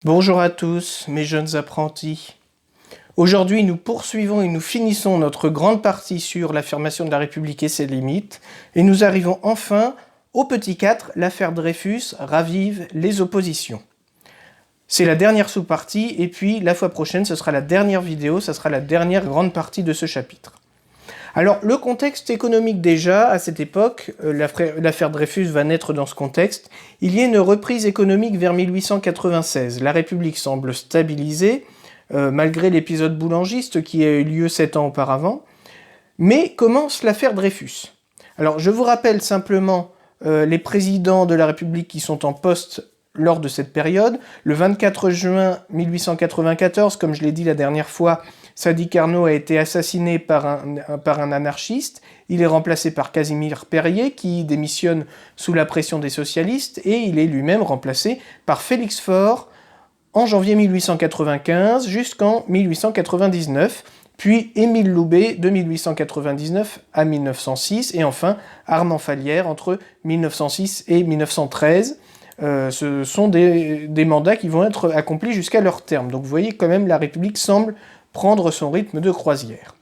Bonjour à tous, mes jeunes apprentis. Aujourd'hui, nous poursuivons et nous finissons notre grande partie sur l'affirmation de la République et ses limites, et nous arrivons enfin au petit 4, l'affaire Dreyfus ravive les oppositions. C'est la dernière sous-partie, et puis la fois prochaine, ce sera la dernière vidéo, ce sera la dernière grande partie de ce chapitre. Alors, le contexte économique déjà, à cette époque, l'affaire Dreyfus va naître dans ce contexte, il y a une reprise économique vers 1896. La République semble stabilisée, malgré l'épisode boulangiste qui a eu lieu 7 ans auparavant, mais commence l'affaire Dreyfus. Alors, je vous rappelle simplement les présidents de la République qui sont en poste lors de cette période. Le 24 juin 1894, comme je l'ai dit la dernière fois, Sadi Carnot a été assassiné par un anarchiste. Il est remplacé par Casimir Perier, qui démissionne sous la pression des socialistes, et il est lui-même remplacé par Félix Faure en janvier 1895 jusqu'en 1899, puis Émile Loubet de 1899 à 1906, et enfin Armand Fallières entre 1906 et 1913. Ce sont des mandats qui vont être accomplis jusqu'à leur terme. Donc vous voyez quand même la République semble prendre son rythme de croisière.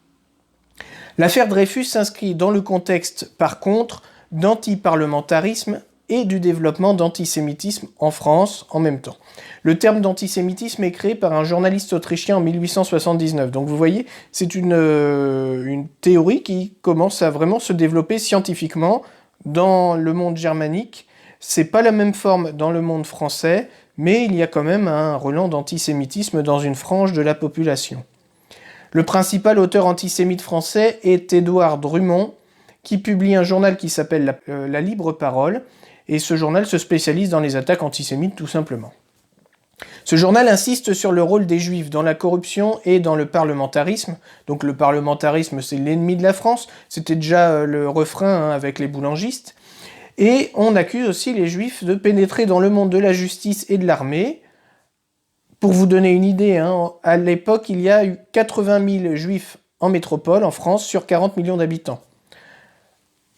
L'affaire Dreyfus s'inscrit dans le contexte, par contre, d'antiparlementarisme et du développement d'antisémitisme en France en même temps. Le terme d'antisémitisme est créé par un journaliste autrichien en 1879. Donc vous voyez, c'est une théorie qui commence à vraiment se développer scientifiquement dans le monde germanique. C'est pas la même forme dans le monde français, mais il y a quand même un relent d'antisémitisme dans une frange de la population. Le principal auteur antisémite français est Édouard Drumont, qui publie un journal qui s'appelle La Libre Parole, et ce journal se spécialise dans les attaques antisémites tout simplement. Ce journal insiste sur le rôle des Juifs dans la corruption et dans le parlementarisme. Donc le parlementarisme, c'est l'ennemi de la France, c'était déjà le refrain avec les boulangistes. Et on accuse aussi les Juifs de pénétrer dans le monde de la justice et de l'armée. Pour vous donner une idée, à l'époque, il y a eu 80 000 Juifs en métropole, en France, sur 40 millions d'habitants.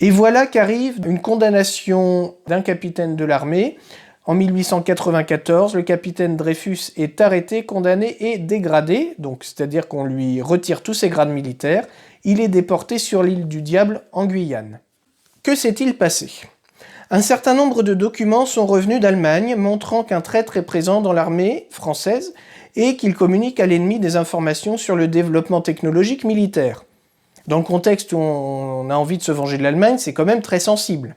Et voilà qu'arrive une condamnation d'un capitaine de l'armée. En 1894, le capitaine Dreyfus est arrêté, condamné et dégradé, donc c'est-à-dire qu'on lui retire tous ses grades militaires. Il est déporté sur l'île du Diable, en Guyane. Que s'est-il passé ? Un certain nombre de documents sont revenus d'Allemagne montrant qu'un traître est présent dans l'armée française et qu'il communique à l'ennemi des informations sur le développement technologique militaire. Dans le contexte où on a envie de se venger de l'Allemagne, c'est quand même très sensible.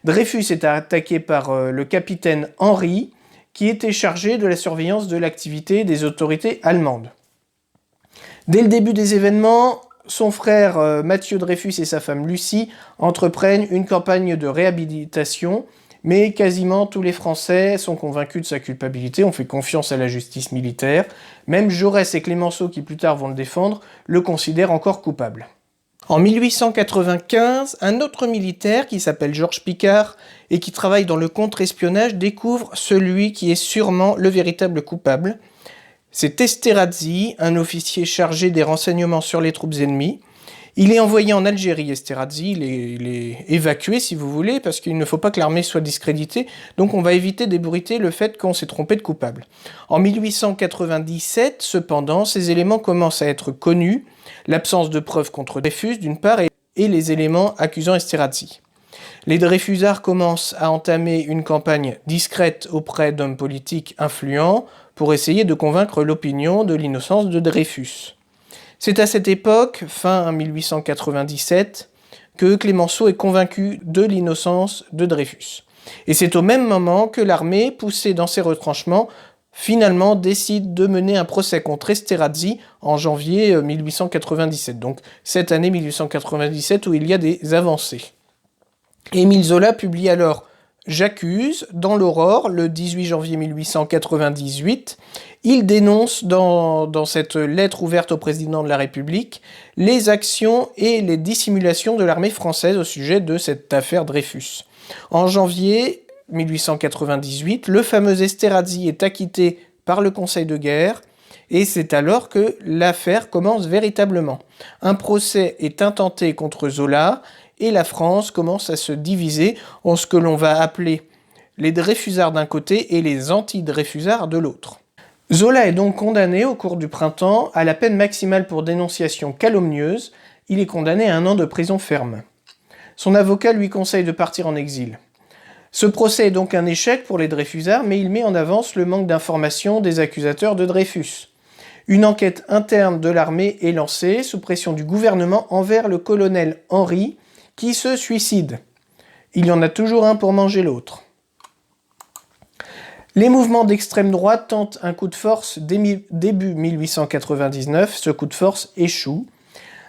Dreyfus est attaqué par le capitaine Henry, qui était chargé de la surveillance de l'activité des autorités allemandes. Dès le début des événements, son frère Mathieu Dreyfus et sa femme Lucie entreprennent une campagne de réhabilitation, mais quasiment tous les Français sont convaincus de sa culpabilité, on fait confiance à la justice militaire. Même Jaurès et Clémenceau, qui plus tard vont le défendre, le considèrent encore coupable. En 1895, un autre militaire qui s'appelle Georges Picquart et qui travaille dans le contre-espionnage découvre celui qui est sûrement le véritable coupable. C'est Esterhazy, un officier chargé des renseignements sur les troupes ennemies. Il est envoyé en Algérie, Esterhazy, il est évacué si vous voulez, parce qu'il ne faut pas que l'armée soit discréditée, donc on va éviter d'ébruiter le fait qu'on s'est trompé de coupable. En 1897, cependant, ces éléments commencent à être connus, l'absence de preuves contre Dreyfus d'une part, et les éléments accusant Esterhazy. Les Dreyfusards commencent à entamer une campagne discrète auprès d'hommes politiques influents pour essayer de convaincre l'opinion de l'innocence de Dreyfus. C'est à cette époque, fin 1897, que Clémenceau est convaincu de l'innocence de Dreyfus. Et c'est au même moment que l'armée, poussée dans ses retranchements, finalement décide de mener un procès contre Esterhazy en janvier 1897. Donc cette année 1897 où il y a des avancées. Émile Zola publie alors J'accuse dans l'Aurore le 18 janvier 1898. Il dénonce dans cette lettre ouverte au président de la République les actions et les dissimulations de l'armée française au sujet de cette affaire Dreyfus. En janvier 1898, le fameux Esterhazy est acquitté par le Conseil de guerre et c'est alors que l'affaire commence véritablement. Un procès est intenté contre Zola et la France commence à se diviser en ce que l'on va appeler les Dreyfusards d'un côté et les anti-Dreyfusards de l'autre. Zola est donc condamné au cours du printemps à la peine maximale pour dénonciation calomnieuse. Il est condamné à 1 an de prison ferme. Son avocat lui conseille de partir en exil. Ce procès est donc un échec pour les Dreyfusards, mais il met en avance le manque d'informations des accusateurs de Dreyfus. Une enquête interne de l'armée est lancée sous pression du gouvernement envers le colonel Henry, qui se suicide. Il y en a toujours un pour manger l'autre. Les mouvements d'extrême droite tentent un coup de force début 1899. Ce coup de force échoue.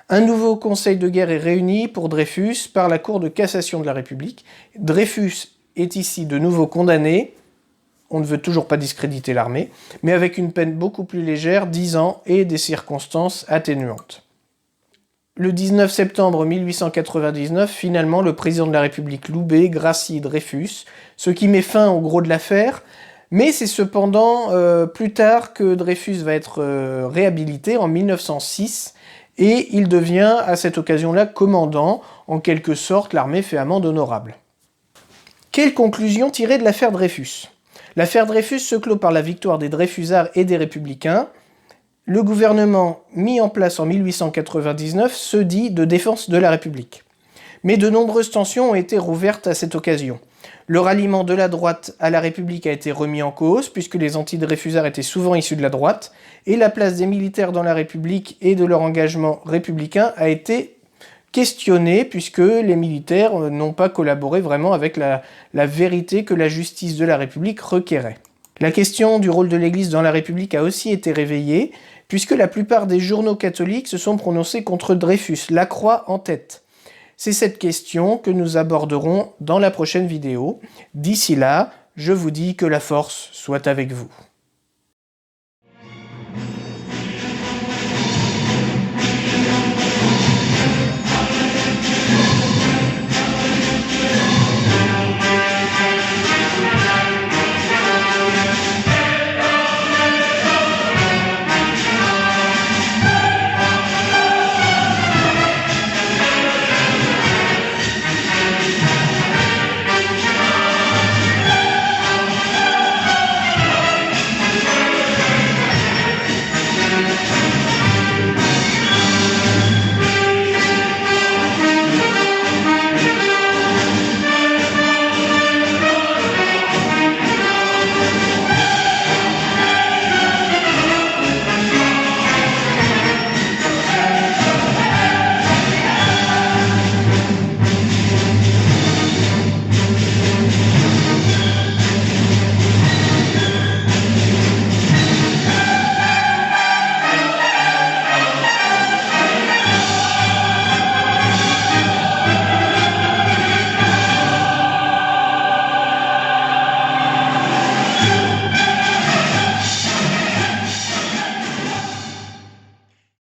Un nouveau conseil de guerre est réuni pour Dreyfus par la Cour de cassation de la République. Dreyfus est ici de nouveau condamné. On ne veut toujours pas discréditer l'armée, mais avec une peine beaucoup plus légère, 10 ans, et des circonstances atténuantes. Le 19 septembre 1899, finalement, le président de la République Loubet gracie Dreyfus, ce qui met fin au gros de l'affaire, mais c'est cependant plus tard que Dreyfus va être réhabilité en 1906, et il devient à cette occasion-là commandant. En quelque sorte, l'armée fait amende honorable. Quelle conclusion tirer de l'affaire Dreyfus ? L'affaire Dreyfus se clôt par la victoire des Dreyfusards et des Républicains. Le gouvernement mis en place en 1899 se dit de défense de la République. Mais de nombreuses tensions ont été rouvertes à cette occasion. Le ralliement de la droite à la République a été remis en cause, puisque les anti-Dreyfusards étaient souvent issus de la droite, et la place des militaires dans la République et de leur engagement républicain a été questionnée, puisque les militaires n'ont pas collaboré vraiment avec la vérité que la justice de la République requérait. La question du rôle de l'Église dans la République a aussi été réveillée, puisque la plupart des journaux catholiques se sont prononcés contre Dreyfus, la croix en tête. C'est cette question que nous aborderons dans la prochaine vidéo. D'ici là, je vous dis que la force soit avec vous.